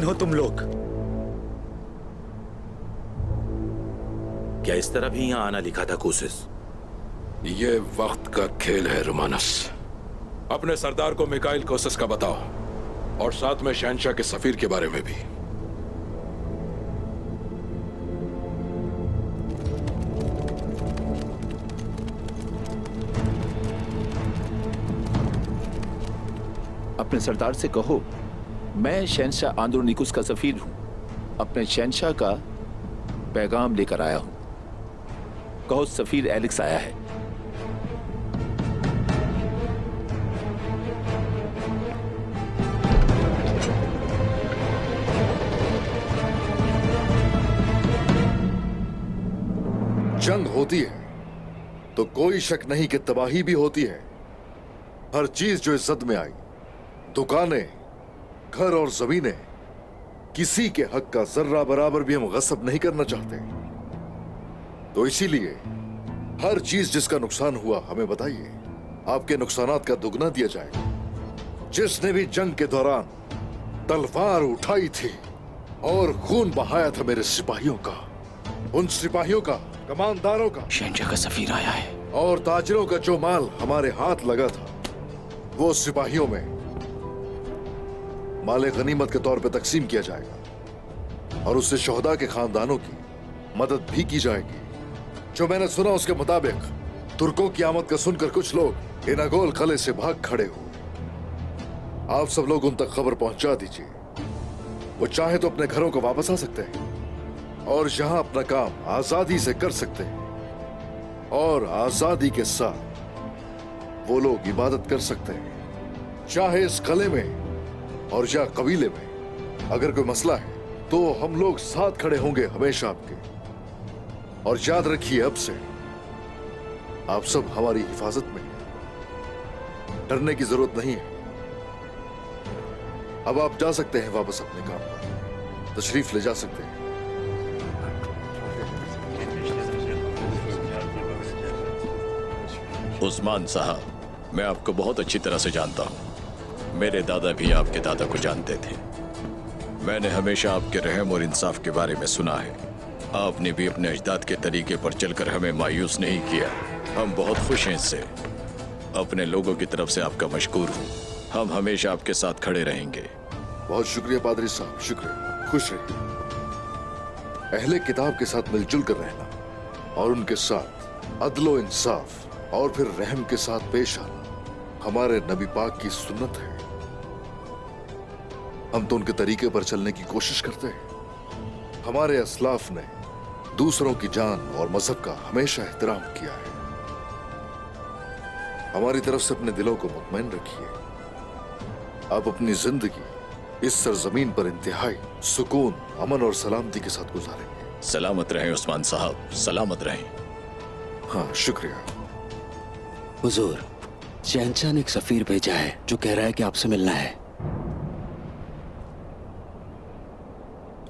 कौन हो तुम लोग? क्या इस तरह भी यहां आना लिखा था कोशिश? ये वक्त का खेल है रोमानस। अपने सरदार को मिकाइल कोसिस का बताओ, और साथ में शहंशाह के सफीर के बारे में भी। अपने सरदार से कहो मैं शहंशाह आंद्रोनिकुस का सफीर हूं, अपने शहंशाह का पैगाम लेकर आया हूं। कहो सफीर एलेक्स आया है। जंग होती है तो कोई शक नहीं कि तबाही भी होती है। हर चीज जो इज्जत में आई, दुकानें, घर और जमीनें, किसी के हक का जर्रा बराबर भी हम गस्ब नहीं करना चाहते। तो इसीलिए हर चीज जिसका नुकसान हुआ हमें बताइए, आपके नुकसानात का दुगना दिया जाएगा। जिसने भी जंग के दौरान तलवार उठाई थी और खून बहाया था मेरे सिपाहियों का, उन सिपाहियों का, कमानदारों का, शहंशाह का सफीर आया है, और ताजरों का जो माल हमारे हाथ लगा था वो सिपाहियों में माले गनीमत के तौर पे तकसीम किया जाएगा और उससे शोहदा के खानदानों की मदद भी की जाएगी। जो मैंने सुना उसके मुताबिक तुर्कों की आमद का सुनकर कुछ लोग इनागोल किले से भाग खड़े हुए। आप सब लोग उन तक खबर पहुंचा दीजिए। वो चाहे तो अपने घरों को वापस आ सकते हैं और यहां अपना काम आजादी से कर सकते हैं, और आजादी के साथ वो लोग इबादत कर सकते हैं। चाहे इस किले में और या कबीले में अगर कोई मसला है तो हम लोग साथ खड़े होंगे हमेशा आपके। और याद रखिए, अब से आप सब हमारी हिफाजत में हैं। डरने की जरूरत नहीं है। अब आप जा सकते हैं वापस अपने काम पर, तशरीफ ले जा सकते हैं। उस्मान साहब, मैं आपको बहुत अच्छी तरह से जानता हूँ। मेरे दादा भी आपके दादा को जानते थे। मैंने हमेशा आपके रहम और इंसाफ के बारे में सुना है। आपने भी अपने अजदाद के तरीके पर चलकर हमें मायूस नहीं किया। हम बहुत खुश हैं इससे। अपने लोगों की तरफ से आपका मशकूर हूँ। हम हमेशा आपके साथ खड़े रहेंगे। बहुत शुक्रिया पादरी साहब, शुक्रिया। खुश रहिए। अहले किताब के साथ मिलजुल कर रहना और उनके साथ अदलो इंसाफ और फिर रहम के साथ पेश आना हमारे नबी पाक की सुन्नत है। हम तो उनके तरीके पर चलने की कोशिश करते हैं। हमारे असलाफ ने दूसरों की जान और मजहब का हमेशा एहतराम किया है। हमारी तरफ से अपने दिलों को मुतमईन रखिए। आप अपनी जिंदगी इस सरजमीन पर इंतहाई सुकून, अमन और सलामती के साथ गुजारेंगे। सलामत रहें उस्मान साहब, सलामत रहें। हाँ, शुक्रिया। हुजूर, शहंशाह ने एक सफीर भेजा है जो कह रहा है कि आपसे मिलना है।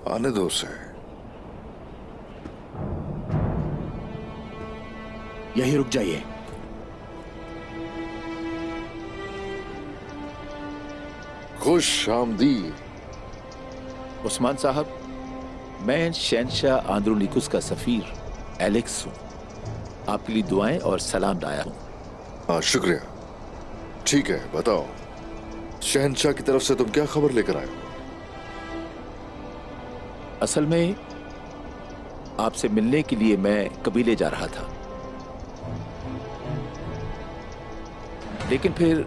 आने दो उसे। यहीं रुक जाइए। खुश आमदीद। उस्मान साहब, मैं शहंशाह आंद्रोनिकुस का सफीर एलेक्स हूं। आपके लिए दुआएं और सलाम लाया हूं। हाँ, शुक्रिया। ठीक है, बताओ शहंशाह की तरफ से तुम क्या खबर लेकर आए हो? असल में आपसे मिलने के लिए मैं कबीले जा रहा था, लेकिन फिर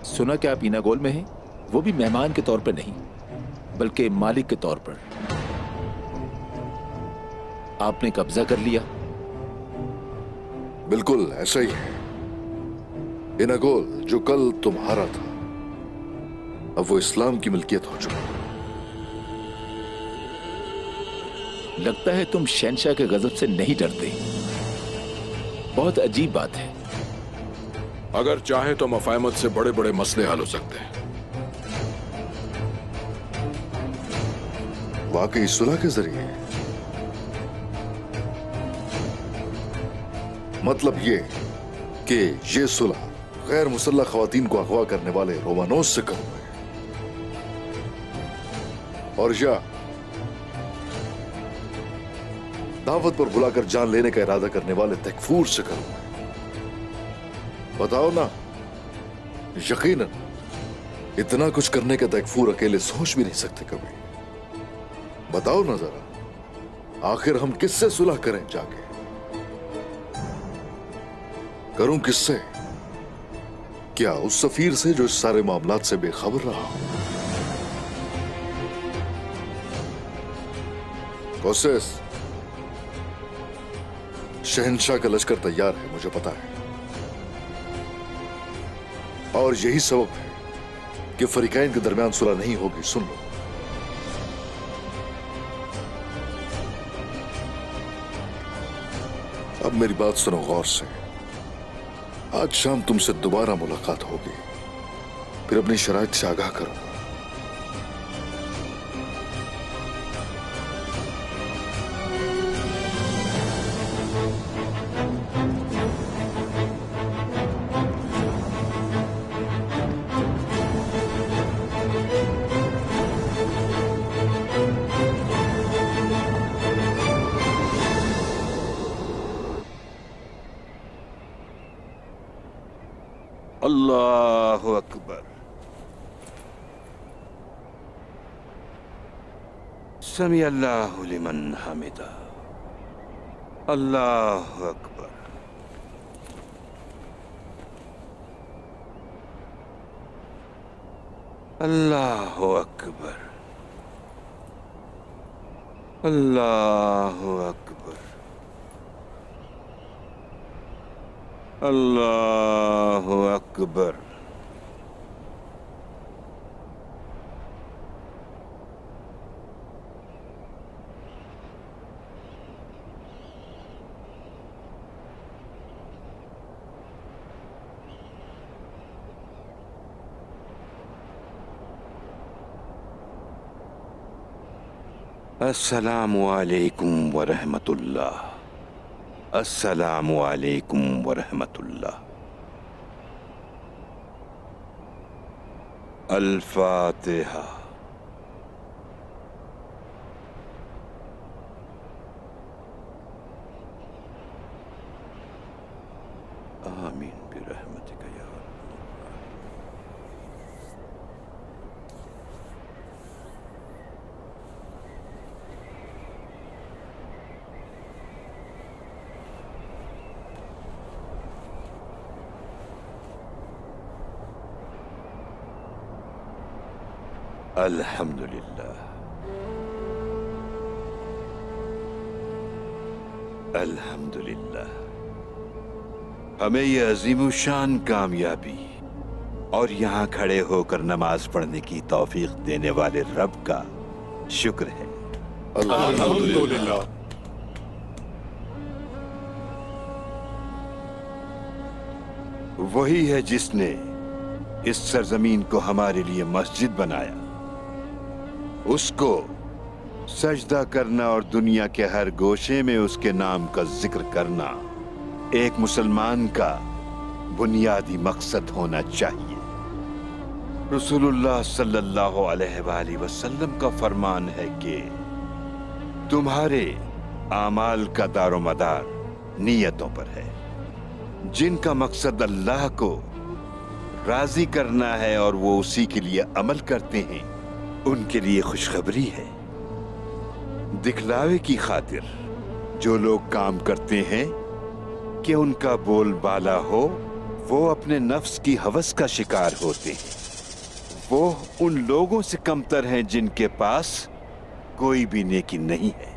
सुना कि आप इनागोल में हैं, वो भी मेहमान के तौर पर नहीं बल्कि मालिक के तौर पर। आपने कब्जा कर लिया। बिल्कुल ऐसा ही है। इनागोल जो कल तुम्हारा था, अब वो इस्लाम की मिल्कियत हो चुका है। लगता है तुम शहंशाह के गजब से नहीं डरते। बहुत अजीब बात है। अगर चाहे तो मफाहमत से बड़े बड़े मसले हल हो सकते हैं। वाकई सुलह के जरिए? मतलब ये कि ये सुलह गैर मुसल्लह खवातीन को अगवा करने वाले रोमानोस से करूं मैं। और या दावत पर बुलाकर जान लेने का इरादा करने वाले तकफूर से करूं? बताओ ना। यकीनन इतना कुछ करने का तकफूर अकेले सोच भी नहीं सकते कभी। बताओ ना जरा, आखिर हम किससे सुलह करें जाके? करूं किससे? क्या उस सफीर से जो इस सारे मामलात से बेखबर रहा हो? कोसेस, शहंशाह का लश्कर तैयार है, मुझे पता है। और यही सबब है कि फरीकैन के दरमियान सुलह नहीं होगी। सुन लो, अब मेरी बात सुनो गौर से। आज शाम तुमसे दोबारा मुलाकात होगी, फिर अपनी शराइत से आगाह करूंगा। अल्लाहु अकबर। समी अल्लाहु लिमन हमिदा। अल्लाहु अकबर। अल्लाहु अकबर। अल्लाहु अकबर। अल्लाहु अकबर। अस्सलामु अलैकुम व रहमतुल्लाह। अस्सलामु अलैकुम व रहमतुल्लाह। अल-फातिहा। आमीन बिरहमतिका या अल्हम्दुलिल्लाह। अल्हम्दुलिल्लाह। हमें ये अजीमुशान कामयाबी और यहाँ खड़े होकर नमाज पढ़ने की तौफीक देने वाले रब का शुक्र है। अल्हम्दुलिल्लाह। वही है जिसने इस सरजमीन को हमारे लिए मस्जिद बनाया। उसको सजदा करना और दुनिया के हर गोशे में उसके नाम का जिक्र करना एक मुसलमान का बुनियादी मकसद होना चाहिए। रसूलुल्लाह सल्लल्लाहु अलैहि वसल्लम का फरमान है कि तुम्हारे आमाल का दारोमदार नियतों पर है। जिनका मकसद अल्लाह को राजी करना है और वो उसी के लिए अमल करते हैं, उनके लिए खुशखबरी है। दिखलावे की खातिर जो लोग काम करते हैं कि उनका बोलबाला हो, वो अपने नफ्स की हवस का शिकार होते हैं। वो उन लोगों से कमतर हैं जिनके पास कोई भी नेकी नहीं है।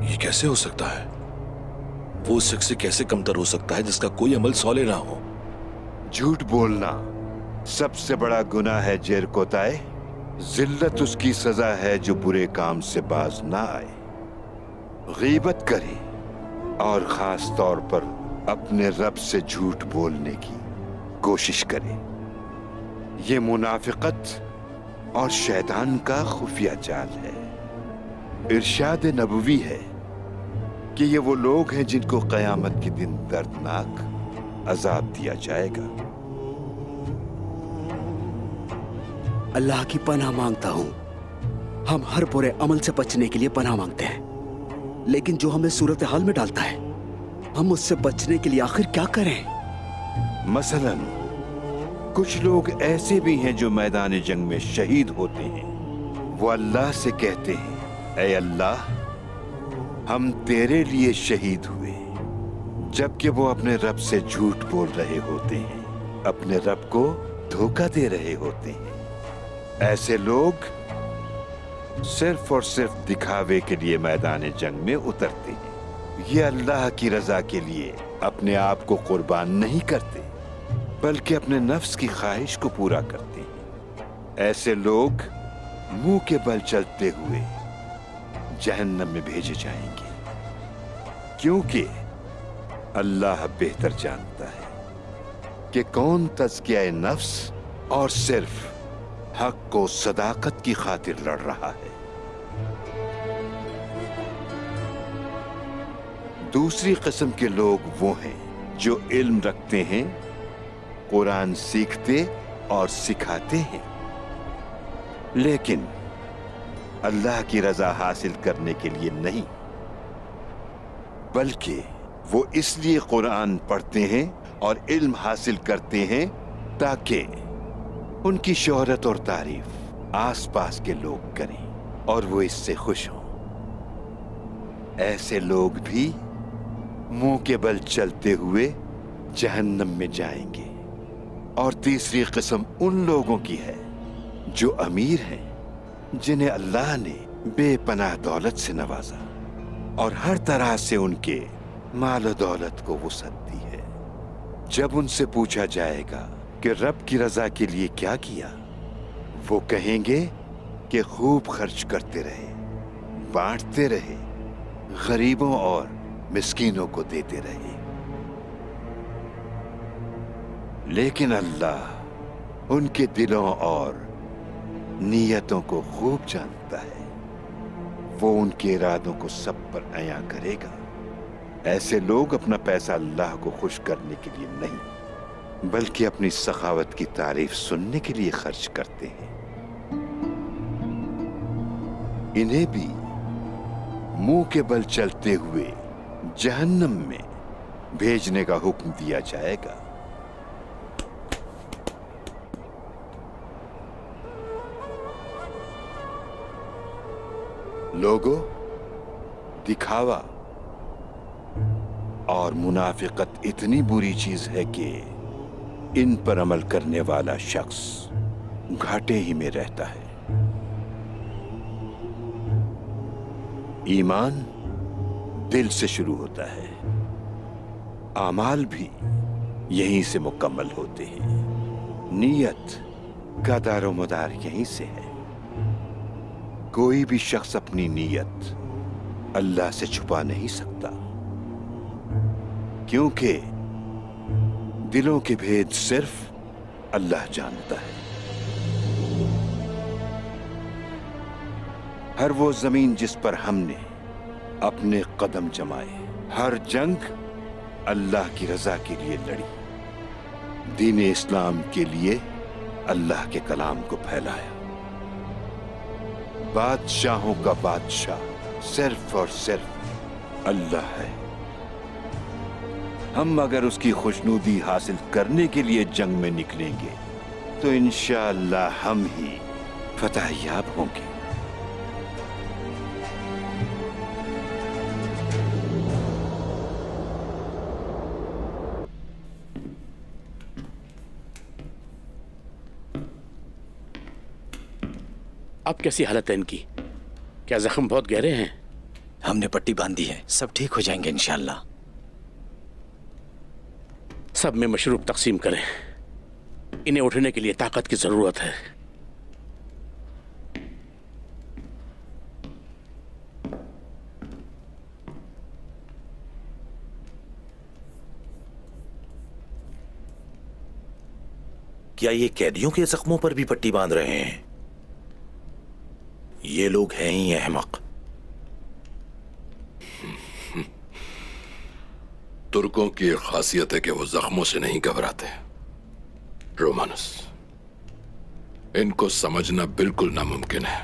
ये कैसे हो सकता है? वो उस शख्स से कैसे कमतर हो सकता है जिसका कोई अमल सौले ना हो? झूठ बोलना सबसे बड़ा गुनाह है जेर कोताए। जिल्लत उसकी सजा है जो बुरे काम से बाज ना आए। गीबत करे और खास तौर पर अपने रब से झूठ बोलने की कोशिश करे। ये मुनाफिकत और शैतान का खुफिया जाल है। इरशाद नबवी है कि ये वो लोग हैं जिनको क़यामत के दिन दर्दनाक अजाब दिया जाएगा। अल्लाह की पनाह मांगता हूं। हम हर बुरे अमल से बचने के लिए पनाह मांगते हैं, लेकिन जो हमें सूरत हाल में डालता है, हम उससे बचने के लिए आखिर क्या करें? मसलन कुछ लोग ऐसे भी हैं जो मैदान जंग में शहीद होते हैं। वो अल्लाह से कहते हैं, ऐ अल्लाह, हम तेरे लिए शहीद हुए, जबकि वो अपने रब से झूठ बोल रहे होते हैं, अपने रब को धोखा दे रहे होते हैं। ऐसे लोग सिर्फ और सिर्फ दिखावे के लिए मैदान जंग में उतरते हैं। ये अल्लाह की रजा के लिए अपने आप को कुर्बान नहीं करते, बल्कि अपने नफ्स की ख्वाहिश को पूरा करते हैं। ऐसे लोग मुंह के बल चलते हुए जहन्नम में भेजे जाएंगे, क्योंकि अल्लाह बेहतर जानता है कि कौन तज़किया नफ्स और सिर्फ हक को सदाकत की खातिर लड़ रहा है। दूसरी किस्म के लोग वो हैं जो इल्म रखते हैं, कुरान सीखते और सिखाते हैं, लेकिन अल्लाह की रजा हासिल करने के लिए नहीं, बल्कि वो इसलिए कुरान पढ़ते हैं और इल्म हासिल करते हैं ताकि उनकी शोहरत और तारीफ आसपास के लोग करें और वो इससे खुश हों। ऐसे लोग भी मुंह के बल चलते हुए जहन्नम में जाएंगे। और तीसरी किस्म उन लोगों की है जो अमीर हैं, जिन्हें अल्लाह ने बेपनाह दौलत से नवाजा और हर तरह से उनके माल और दौलत को वुसअत दी है। जब उनसे पूछा जाएगा कि रब की रजा के लिए क्या किया, वो कहेंगे कि खूब खर्च करते रहे, बांटते रहे, गरीबों और मिस्कीनों को देते रहे। लेकिन अल्लाह उनके दिलों और नीयतों को खूब जानता है। वो उनके इरादों को सब पर अया करेगा। ऐसे लोग अपना पैसा अल्लाह को खुश करने के लिए नहीं, बल्कि अपनी सखावत की तारीफ सुनने के लिए खर्च करते हैं। इन्हें भी मुंह के बल चलते हुए जहन्नम में भेजने का हुक्म दिया जाएगा। लोगों, दिखावा और मुनाफिकत इतनी बुरी चीज है कि इन पर अमल करने वाला शख्स घाटे ही में रहता है। ईमान दिल से शुरू होता है, आमाल भी यहीं से मुकम्मल होते हैं, नीयत का दारोमदार यहीं से है। कोई भी शख्स अपनी नीयत अल्लाह से छुपा नहीं सकता, क्योंकि दिलों के भेद सिर्फ अल्लाह जानता है। हर वो जमीन जिस पर हमने अपने कदम जमाए, हर जंग अल्लाह की रजा के लिए लड़ी, दीन इस्लाम के लिए अल्लाह के कलाम को फैलाया। बादशाहों का बादशाह सिर्फ और सिर्फ अल्लाह है। हम अगर उसकी खुशनूदी हासिल करने के लिए जंग में निकलेंगे तो इंशाअल्लाह हम ही फतहयाब होंगे। अब कैसी हालत है इनकी? क्या जख्म बहुत गहरे हैं? हमने पट्टी बांधी है, सब ठीक हो जाएंगे इंशाअल्लाह। सब में मशरूब तकसीम करें, इन्हें उठने के लिए ताकत की जरूरत है। क्या ये कैदियों के जख्मों पर भी पट्टी बांध रहे हैं? ये लोग हैं ही अहमक। तुर्कों की एक खासियत है कि वो जख्मों से नहीं घबराते। रोमानस, इनको समझना बिल्कुल नामुमकिन है।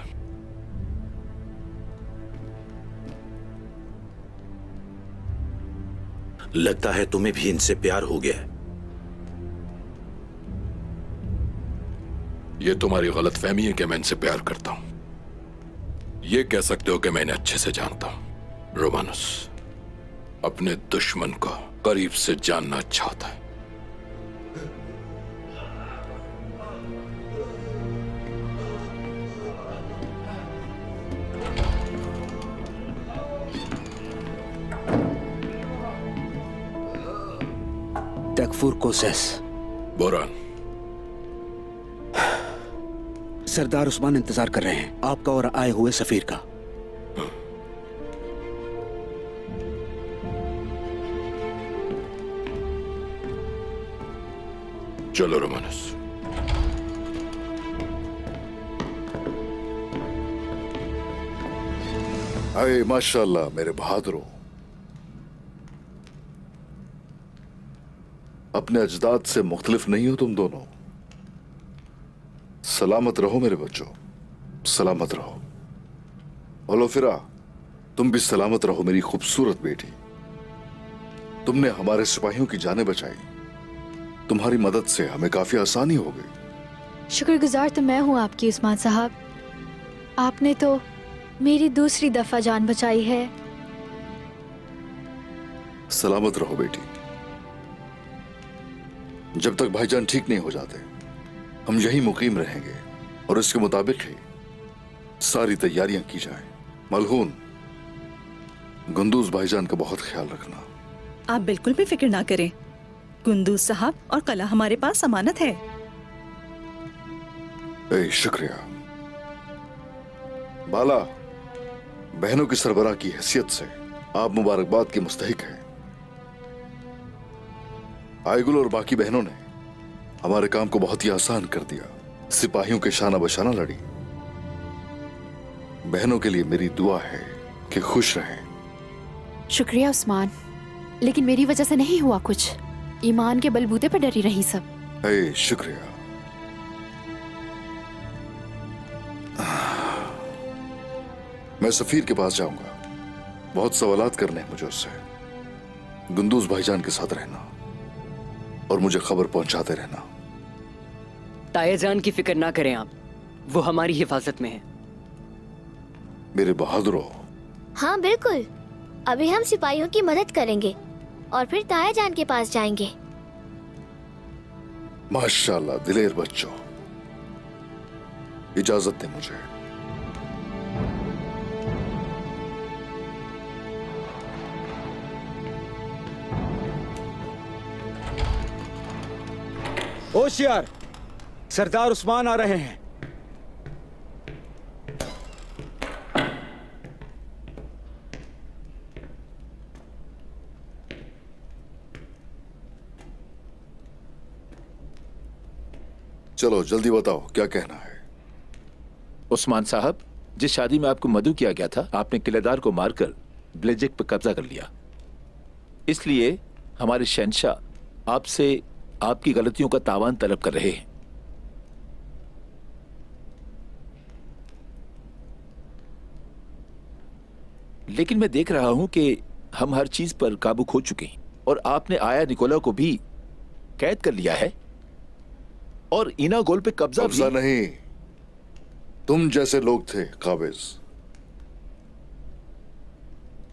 लगता है तुम्हें भी इनसे प्यार हो गया है। ये तुम्हारी गलतफहमी है कि मैं इनसे प्यार करता हूं। ये कह सकते हो कि मैं इन्हें अच्छे से जानता हूं। रोमानस अपने दुश्मन को करीब से जानना अच्छा होता है। तकफूर कोसेस। बोरान, सरदार उस्मान इंतजार कर रहे हैं आपका और आए हुए सफीर का। चलो रोमानस। अरे माशाल्लाह मेरे बहादुरों, अपने अजदाद से मुख्तलिफ नहीं हो तुम दोनों। सलामत रहो मेरे बच्चों, सलामत रहो। ओलोफिरा, तुम भी सलामत रहो मेरी खूबसूरत बेटी। तुमने हमारे सिपाहियों की जानें बचाई। तुम्हारी मदद से हमें काफी आसानी हो गई। शुक्रगुजार तो मैं हूँ आपकी उस्मान साहब। आपने तो मेरी दूसरी दफा जान बचाई है। सलामत रहो बेटी। जब तक भाईजान ठीक नहीं हो जाते हम यहीं मुकीम रहेंगे और इसके मुताबिक ही सारी तैयारियां की जाएं। मलहून, गुंदूज भाईजान का बहुत ख्याल रखना। आप बिल्कुल भी फिक्र ना करें। गुंदूज साहब और कला हमारे पास अमानत है। शुक्रिया। बाला, बहनों की सरबराह की हैसियत से आप मुबारकबाद के मुस्तहिक हैं। आयगुल और बाकी बहनों ने हमारे काम को बहुत ही आसान कर दिया। सिपाहियों के शाना बशाना लड़ी। बहनों के लिए मेरी दुआ है कि खुश रहें। शुक्रिया उस्मान, लेकिन मेरी वजह से नहीं हुआ कुछ। ईमान के बलबूते पर डरी रही सब। शुक्रिया। मैं सफीर के पास जाऊंगा। बहुत सवालात करने हैं मुझे उससे। गुंदूज भाईजान के साथ रहना और मुझे खबर पहुंचाते रहना। तायाजान की फिक्र ना करें आप, वो हमारी हिफाजत में है। मेरे बहादुरों। हाँ बिल्कुल, अभी हम सिपाहियों की मदद करेंगे और फिर तायाजान के पास जाएंगे। माशाल्लाह दिलेर बच्चों, इजाजत दें मुझे। होशियार, सरदार उस्मान आ रहे हैं। चलो जल्दी बताओ क्या कहना है। उस्मान साहब, जिस शादी में आपको मदऊ किया गया था, आपने किलेदार को मारकर ब्लेजिक पर कब्जा कर लिया। इसलिए हमारे शहंशाह आपसे आपकी गलतियों का तावान तलब कर रहे हैं। लेकिन मैं देख रहा हूं कि हम हर चीज पर काबू खो चुके हैं और आपने आया निकोला को भी कैद कर लिया है और इना गोल पे कब्जा नहीं, तुम जैसे लोग थे काबिज।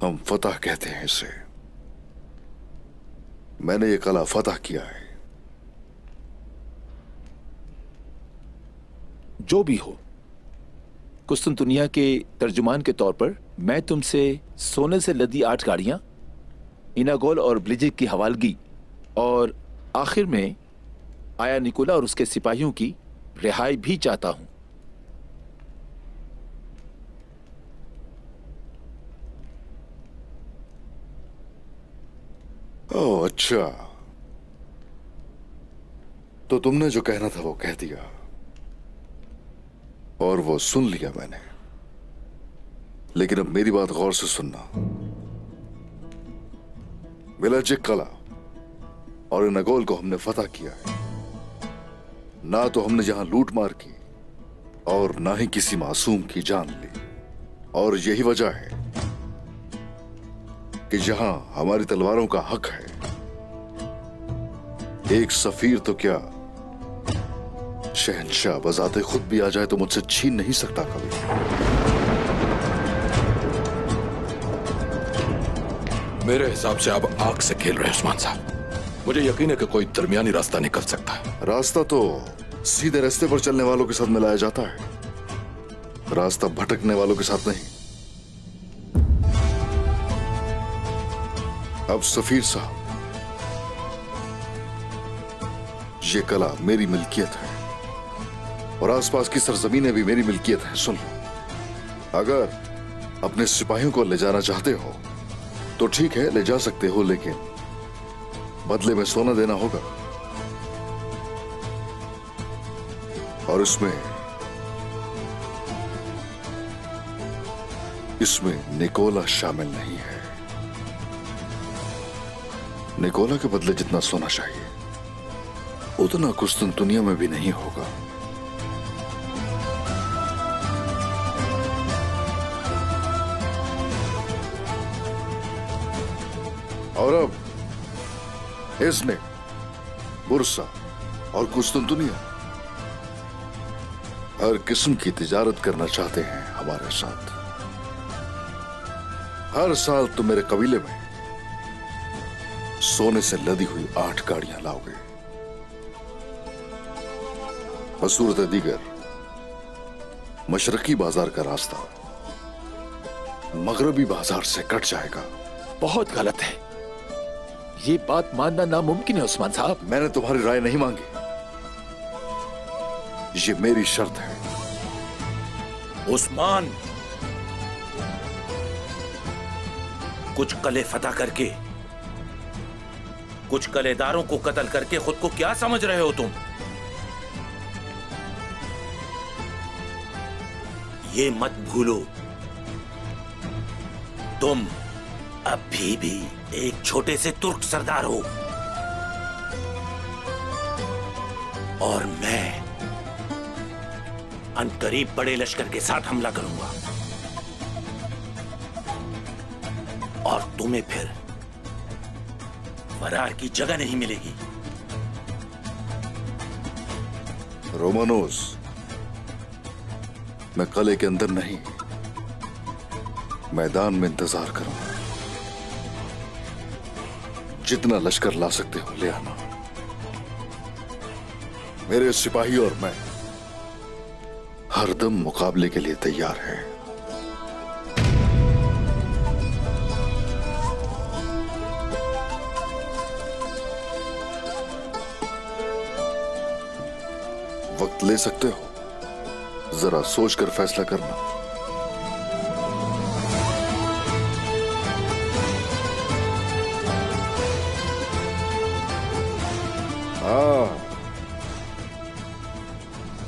हम फतह कहते हैं इसे। मैंने ये कला फतह किया है। जो भी हो, कुस्तुनतुनिया के तर्जुमान के तौर पर मैं तुमसे सोने से लदी 8 गाड़ियां, इनागोल और ब्लिजिक की हवालगी और आखिर में आया निकोला और उसके सिपाहियों की रिहाई भी चाहता हूं। ओह अच्छा, तो तुमने जो कहना था वो कह दिया और वो सुन लिया मैंने। लेकिन अब मेरी बात गौर से सुनना। विलाजिक कला और नगोल को हमने फतह किया है। ना तो हमने यहां लूट मार की और ना ही किसी मासूम की जान ली। और यही वजह है कि जहां हमारी तलवारों का हक है, एक सफीर तो क्या शहंशाह बजाते खुद भी आ जाए तो मुझसे छीन नहीं सकता कभी। मेरे हिसाब से आप आग से खेल रहे हैं उस्मान साहब। मुझे यकीन है कि कोई दरमियानी रास्ता निकल सकता है। रास्ता तो सीधे रास्ते पर चलने वालों के साथ मिलाया जाता है, रास्ता भटकने वालों के साथ नहीं। अब सफीर साहब, ये कला मेरी मिल्कियत है और आसपास की सरजमीनें भी मेरी मिल्कियत है। सुन लो, अगर अपने सिपाहियों को ले जाना चाहते हो तो ठीक है, ले जा सकते हो, लेकिन बदले में सोना देना होगा। और इसमें निकोला शामिल नहीं है। निकोला के बदले जितना सोना चाहिए उतना कुस्तुनतुनिया में भी नहीं होगा। और अब इसने बुरसा और कुस्तुनतुनिया हर किस्म की तिजारत करना चाहते हैं हमारे साथ। हर साल तुम मेरे कबीले में सोने से लदी हुई 8 गाड़ियां लाओगे। बसूरत दीगर मशरकी बाजार का रास्ता मगरबी बाजार से कट जाएगा। बहुत गलत है, ये बात मानना नामुमकिन है उस्मान साहब। मैंने तुम्हारी राय नहीं मांगी, ये मेरी शर्त है। उस्मान, कुछ कले फतह करके, कुछ कलेदारों को कत्ल करके खुद को क्या समझ रहे हो तुम? ये मत भूलो, तुम अभी भी एक छोटे से तुर्क सरदार हो और मैं अनकरीब बड़े लश्कर के साथ हमला करूंगा और तुम्हें फिर फरार की जगह नहीं मिलेगी। रोमानोस, मैं कले के अंदर नहीं, मैदान में इंतजार करूंगा। जितना लश्कर ला सकते हो ले आना। मेरे सिपाही और मैं हरदम मुकाबले के लिए तैयार हैं। वक्त ले सकते हो, जरा सोचकर फैसला करना। हाँ,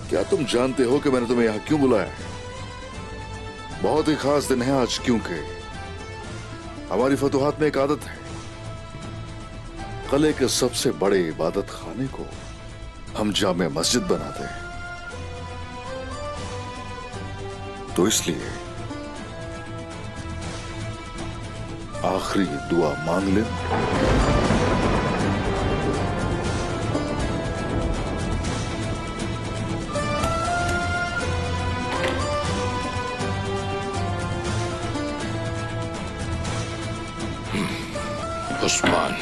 क्या तुम जानते हो कि मैंने तुम्हें यहां क्यों बुलाया है? बहुत ही खास दिन है आज, क्योंकि हमारी फतुहात में एक आदत है, कले के सबसे बड़े इबादत खाने को हम जामे मस्जिद बनाते हैं। तो इसलिए आखिरी दुआ मांग ले। उस्मान,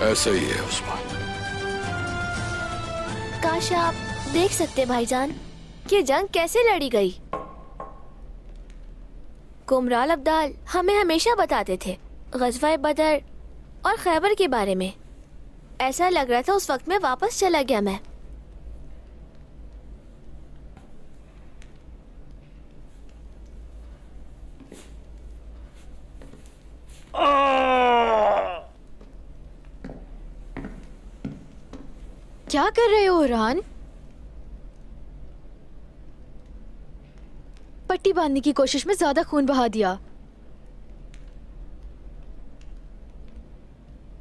ऐसा ही है उस्मान। काश आप देख सकते भाईजान कि जंग कैसे लड़ी गई। कुमराल अब्दाल हमें हमेशा बताते थे गज़वा बदर और खैबर के बारे में। ऐसा लग रहा था उस वक्त में वापस चला गया मैं। क्या कर रहे हो रान? पट्टी बांधने की कोशिश में ज्यादा खून बहा दिया।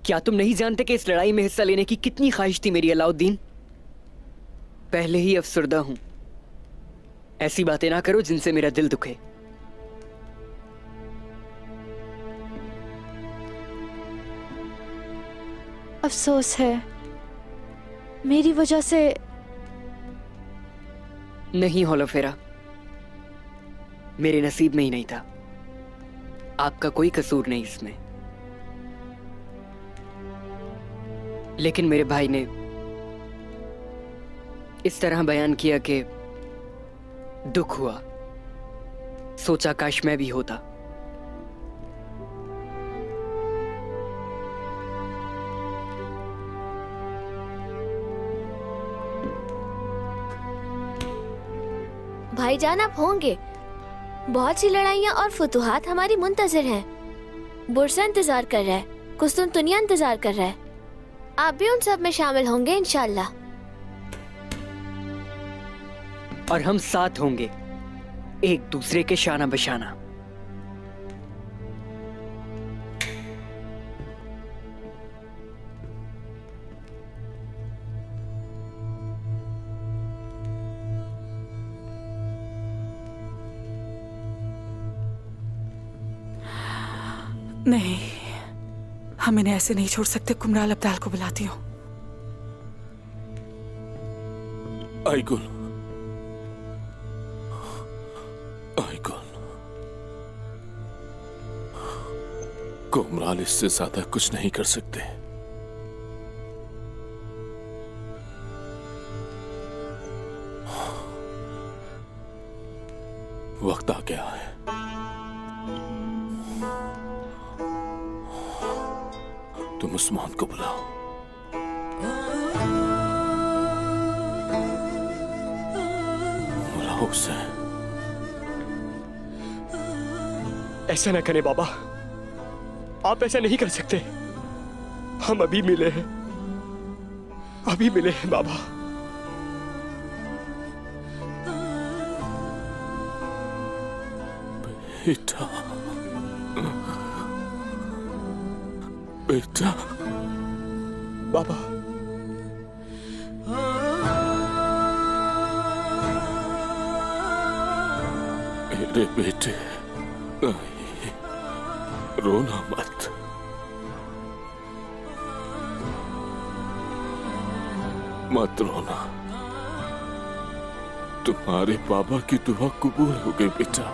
क्या तुम नहीं जानते कि इस लड़ाई में हिस्सा लेने की कितनी ख्वाहिश थी मेरी अलाउद्दीन? पहले ही अफसरदा हूं ऐसी बातें ना करो जिनसे मेरा दिल दुखे। अफसोस है, मेरी वजह से। नहीं होलोफेरा, मेरे नसीब में ही नहीं था। आपका कोई कसूर नहीं इसमें। लेकिन मेरे भाई ने इस तरह बयान किया कि दुख हुआ। सोचा काश मैं भी होता। भाईजान आप होंगे। बहुत सी लड़ाइयाँ और फतूहात हमारी मुंतजिर हैं। बुरसा इंतजार कर रहा है, कुस्तुनतुनिया इंतजार कर रहा है। आप भी उन सब में शामिल होंगे इंशाल्लाह। और हम साथ होंगे, एक दूसरे के शाना बशाना। नहीं, हम इन्हें ऐसे नहीं छोड़ सकते। कुमराल अब्दाल को बुलाती हूँ। आइगुल, आइगुल, कुमराल इससे ज्यादा कुछ नहीं कर सकते। वक्त आ गया है। तुम उस्मान को बुलाओ। बुलाओ उसे। ऐसा ना करें बाबा, आप ऐसा नहीं कर सकते। हम अभी मिले हैं, अभी मिले हैं बाबा। बेटा, बेटा, बाबा। मेरे बेटे, नहीं, रोना मत। मत रोना। तुम्हारे बाबा की दुआ कबूल हो गई बेटा।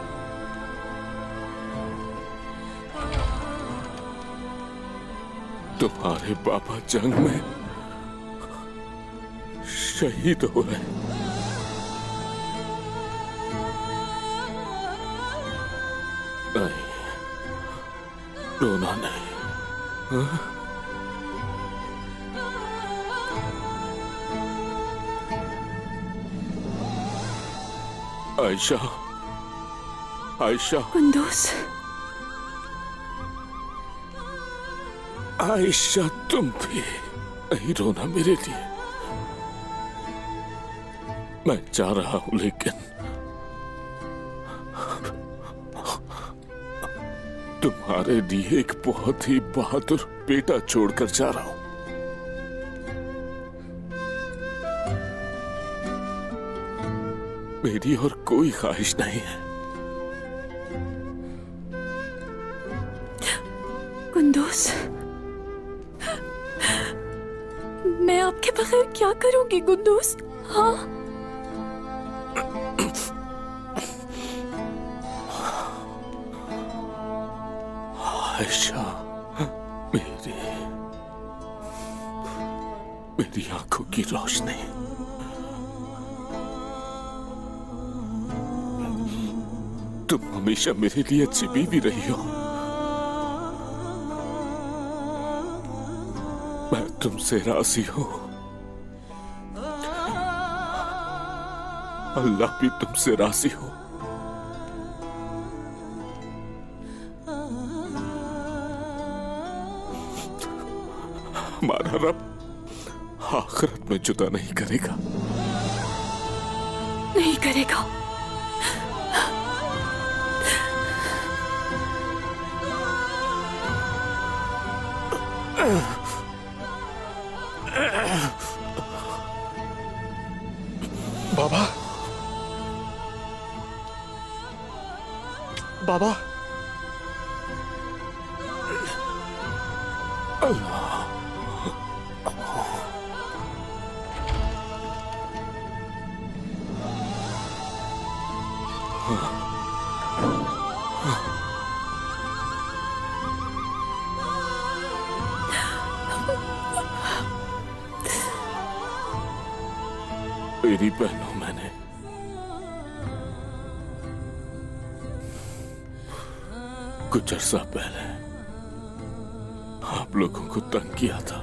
तुम्हारे बाबा जंग में शहीद हो गए। नहीं, रोना नहीं। हाँ? आयशा, आयशा, कुंदूस, आयशा, तुम भी नहीं रोना मेरे लिए। मैं जा रहा हूं, लेकिन तुम्हारे लिए एक बहुत ही बहादुर बेटा छोड़कर जा रहा हूं। मेरी और कोई ख्वाहिश नहीं है। कुंदूस, मैं आपके बगैर क्या करूंगी कुंदूस? हाँ, आयशा, मेरी आंखों की रोशनी, तुम हमेशा मेरे लिए अच्छी बीवी रही हो। मैं तुमसे राजी हूं। अल्लाह भी तुमसे राजी हो। हमारा रब आखिरत में जुदा नहीं करेगा। नहीं करेगा। बाबा, बाबा मेरी बहनों, मैंने कुछ अर्सा पहले आप लोगों को तंग किया था।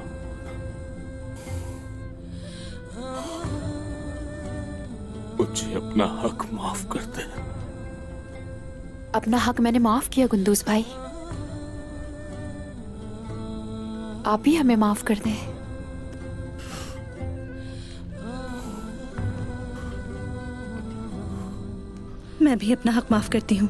मुझे अपना हक माफ कर दे। अपना हक मैंने माफ किया कुंदूस भाई, आप ही हमें माफ कर दें। मैं भी अपना हक माफ करती हूँ।